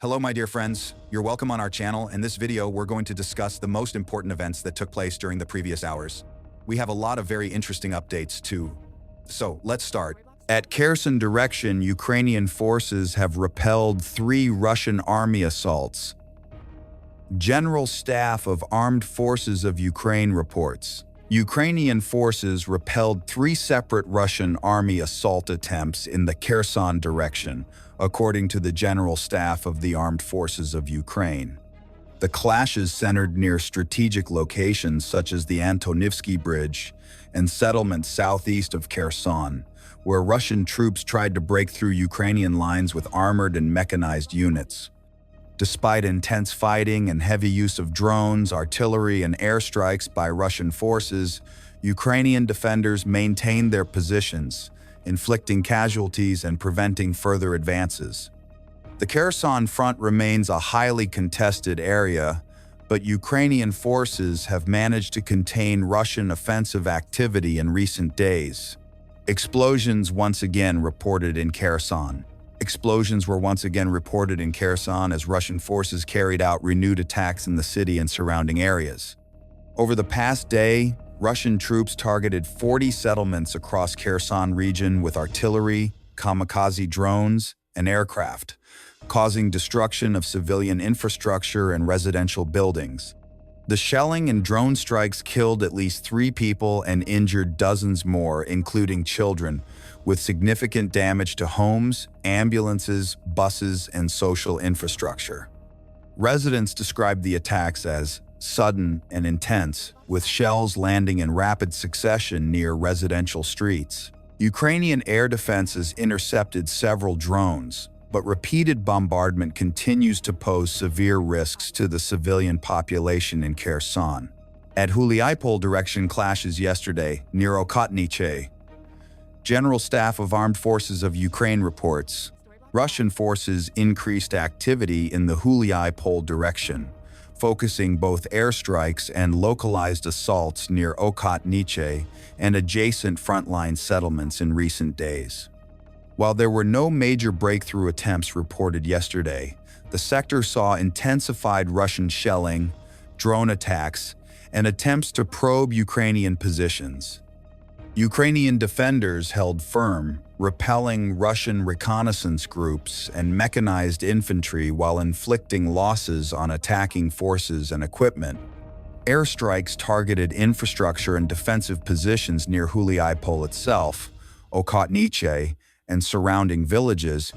Hello, my dear friends. You're welcome on our channel. In this video, we're going to discuss the most important events that took place during the previous hours. We have a lot of very interesting updates too. So let's start. At Kherson direction, Ukrainian forces have repelled 3 Russian army assaults. General Staff of Armed Forces of Ukraine reports. Ukrainian forces repelled 3 separate Russian army assault attempts in the Kherson direction, according to the General Staff of the Armed Forces of Ukraine. The clashes centered near strategic locations such as the Antonivsky Bridge and settlements southeast of Kherson, where Russian troops tried to break through Ukrainian lines with armored and mechanized units. Despite intense fighting and heavy use of drones, artillery, and airstrikes by Russian forces, Ukrainian defenders maintained their positions, inflicting casualties and preventing further advances. The Kherson front remains a highly contested area, but Ukrainian forces have managed to contain Russian offensive activity in recent days. Explosions were once again reported in Kherson as Russian forces carried out renewed attacks in the city and surrounding areas. Over the past day, Russian troops targeted 40 settlements across Kherson region with artillery, kamikaze drones, and aircraft, causing destruction of civilian infrastructure and residential buildings. The shelling and drone strikes killed at least 3 people and injured dozens more, including children, with significant damage to homes, ambulances, buses, and social infrastructure. Residents described the attacks as sudden and intense, with shells landing in rapid succession near residential streets. Ukrainian air defenses intercepted several drones, but repeated bombardment continues to pose severe risks to the civilian population in Kherson. At Huliaipol direction clashes yesterday, near Okhotniche. General Staff of Armed Forces of Ukraine reports, Russian forces increased activity in the Huliaipol direction, focusing both airstrikes and localized assaults near Okhotniche and adjacent frontline settlements in recent days. While there were no major breakthrough attempts reported yesterday, the sector saw intensified Russian shelling, drone attacks, and attempts to probe Ukrainian positions. Ukrainian defenders held firm, repelling Russian reconnaissance groups and mechanized infantry while inflicting losses on attacking forces and equipment. Airstrikes targeted infrastructure and defensive positions near Huliaipol itself, Okhotniche, and surrounding villages,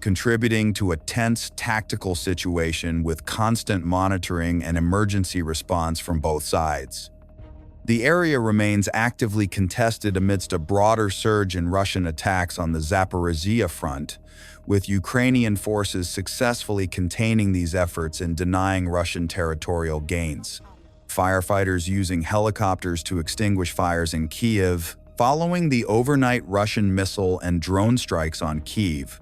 contributing to a tense tactical situation with constant monitoring and emergency response from both sides. The area remains actively contested amidst a broader surge in Russian attacks on the Zaporizhzhia front, with Ukrainian forces successfully containing these efforts and denying Russian territorial gains. Firefighters using helicopters to extinguish fires in Kyiv. Following the overnight Russian missile and drone strikes on Kyiv,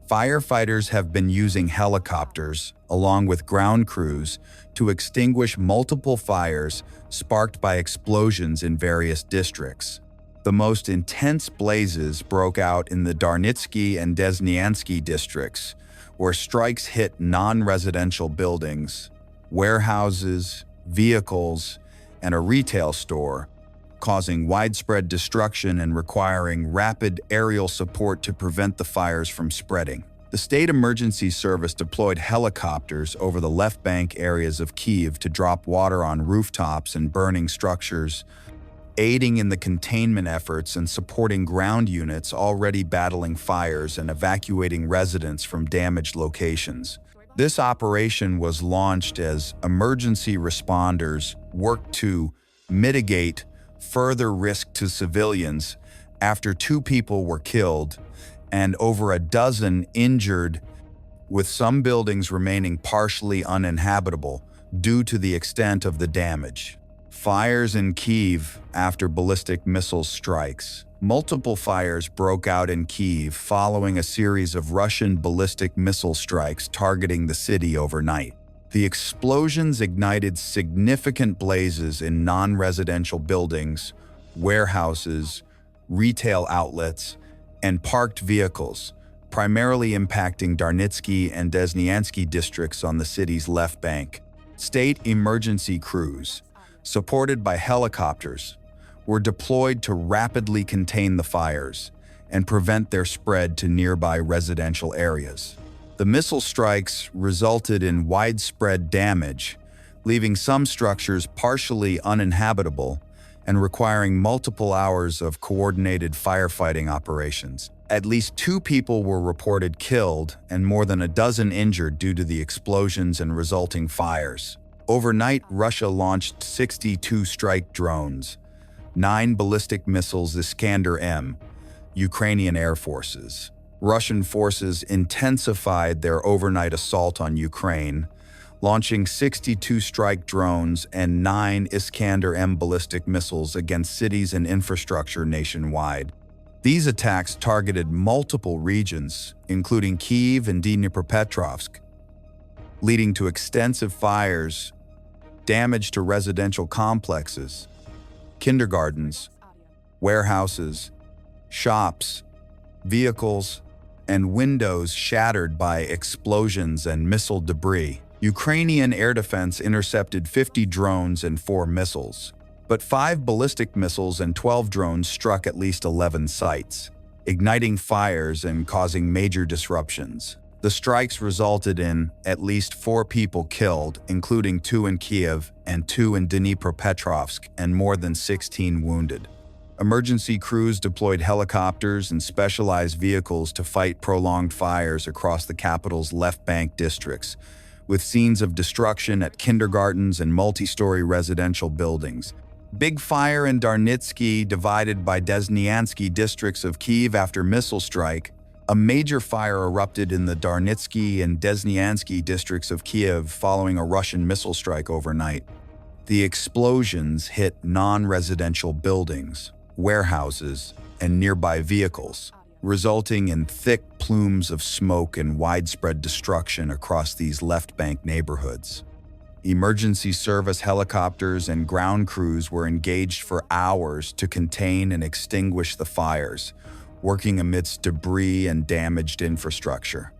firefighters have been using helicopters, along with ground crews, to extinguish multiple fires sparked by explosions in various districts. The most intense blazes broke out in the Darnitsky and Desnyansky districts, where strikes hit non-residential buildings, warehouses, vehicles, and a retail store, causing widespread destruction and requiring rapid aerial support to prevent the fires from spreading. The State Emergency Service deployed helicopters over the left bank areas of Kyiv to drop water on rooftops and burning structures, aiding in the containment efforts and supporting ground units already battling fires and evacuating residents from damaged locations. This operation was launched as emergency responders worked to mitigate further risk to civilians after 2 people were killed and over a dozen injured, with some buildings remaining partially uninhabitable due to the extent of the damage. Fires in Kyiv after ballistic missile strikes. Multiple fires broke out in Kyiv following a series of Russian ballistic missile strikes targeting the city overnight. The explosions ignited significant blazes in non-residential buildings, warehouses, retail outlets, and parked vehicles, primarily impacting Darnitsky and Desnyansky districts on the city's left bank. State emergency crews, supported by helicopters, were deployed to rapidly contain the fires and prevent their spread to nearby residential areas. The missile strikes resulted in widespread damage, leaving some structures partially uninhabitable and requiring multiple hours of coordinated firefighting operations. At least 2 people were reported killed and more than a dozen injured due to the explosions and resulting fires. Overnight, Russia launched 62 strike drones, 9 ballistic missiles Iskander-M, Ukrainian Air Forces. Russian forces intensified their overnight assault on Ukraine, launching 62 strike drones and 9 Iskander-M ballistic missiles against cities and infrastructure nationwide. These attacks targeted multiple regions, including Kyiv and Dnipropetrovsk, leading to extensive fires, damage to residential complexes, kindergartens, warehouses, shops, vehicles, and windows shattered by explosions and missile debris. Ukrainian air defense intercepted 50 drones and 4 missiles, but 5 ballistic missiles and 12 drones struck at least 11 sites, igniting fires and causing major disruptions. The strikes resulted in at least 4 people killed, including 2 in Kiev and 2 in Dnipropetrovsk, and more than 16 wounded. Emergency crews deployed helicopters and specialized vehicles to fight prolonged fires across the capital's left bank districts, with scenes of destruction at kindergartens and multi-story residential buildings. Big fire in Darnitsky divided by Desnyansky districts of Kyiv after missile strike. A major fire erupted in the Darnitsky and Desnyansky districts of Kyiv following a Russian missile strike overnight. The explosions hit non-residential buildings, warehouses, and nearby vehicles, resulting in thick plumes of smoke and widespread destruction across these left bank neighborhoods. Emergency service helicopters and ground crews were engaged for hours to contain and extinguish the fires, working amidst debris and damaged infrastructure.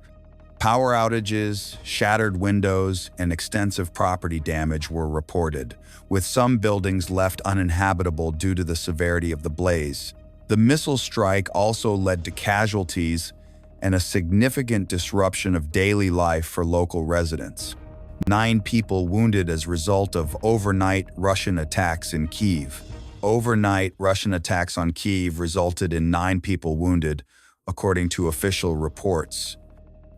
Power outages, shattered windows, and extensive property damage were reported, with some buildings left uninhabitable due to the severity of the blaze. The missile strike also led to casualties and a significant disruption of daily life for local residents. 9 people wounded as a result of overnight Russian attacks in Kyiv. Overnight Russian attacks on Kyiv resulted in 9 people wounded, according to official reports.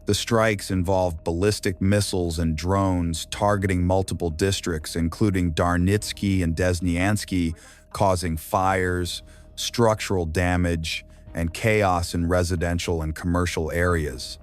The strikes involved ballistic missiles and drones targeting multiple districts, including Darnitsky and Desnyansky, causing fires, structural damage, and chaos in residential and commercial areas.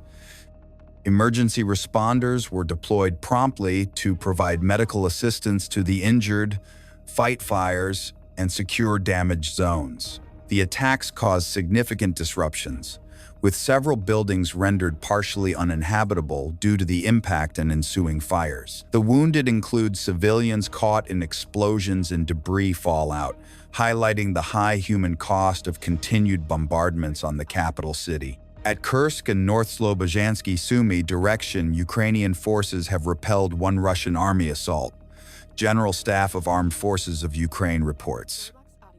Emergency responders were deployed promptly to provide medical assistance to the injured, fight fires, and secure damaged zones. The attacks caused significant disruptions, with several buildings rendered partially uninhabitable due to the impact and ensuing fires. The wounded include civilians caught in explosions and debris fallout, highlighting the high human cost of continued bombardments on the capital city. At Kursk and North Slobodansky Sumy direction, Ukrainian forces have repelled 1 Russian army assault, General Staff of Armed Forces of Ukraine reports.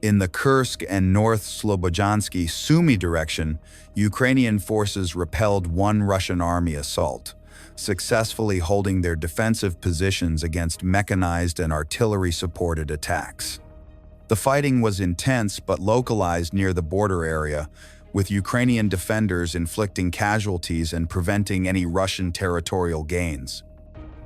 In the Kursk and North Slobodansky Sumy direction, Ukrainian forces repelled 1 Russian army assault, successfully holding their defensive positions against mechanized and artillery-supported attacks. The fighting was intense but localized near the border area, with Ukrainian defenders inflicting casualties and preventing any Russian territorial gains.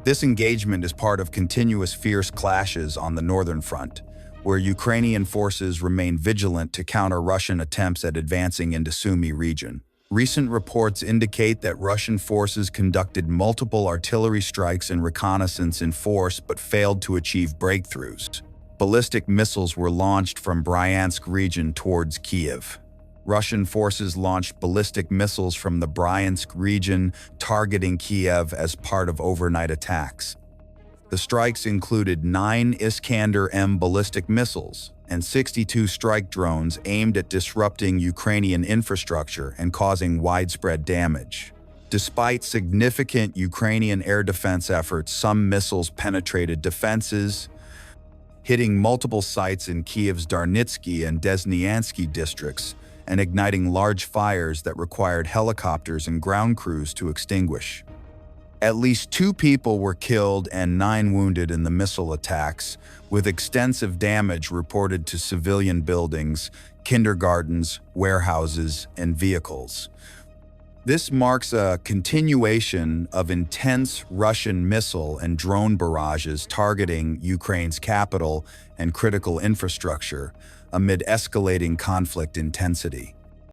This engagement is part of continuous fierce clashes on the northern front, where Ukrainian forces remain vigilant to counter Russian attempts at advancing into Sumy region. Recent reports indicate that Russian forces conducted multiple artillery strikes and reconnaissance in force but failed to achieve breakthroughs. Ballistic missiles were launched from Bryansk region towards Kyiv. Russian forces launched ballistic missiles from the Bryansk region targeting Kiev as part of overnight attacks. The strikes included 9 Iskander-M ballistic missiles and 62 strike drones aimed at disrupting Ukrainian infrastructure and causing widespread damage. Despite significant Ukrainian air defense efforts, some missiles penetrated defenses, hitting multiple sites in Kiev's Darnitsky and Desnyansky districts and igniting large fires that required helicopters and ground crews to extinguish. At least 2 people were killed and 9 wounded in the missile attacks, with extensive damage reported to civilian buildings, kindergartens, warehouses, and vehicles. This marks a continuation of intense Russian missile and drone barrages targeting Ukraine's capital and critical infrastructure amid escalating conflict intensity.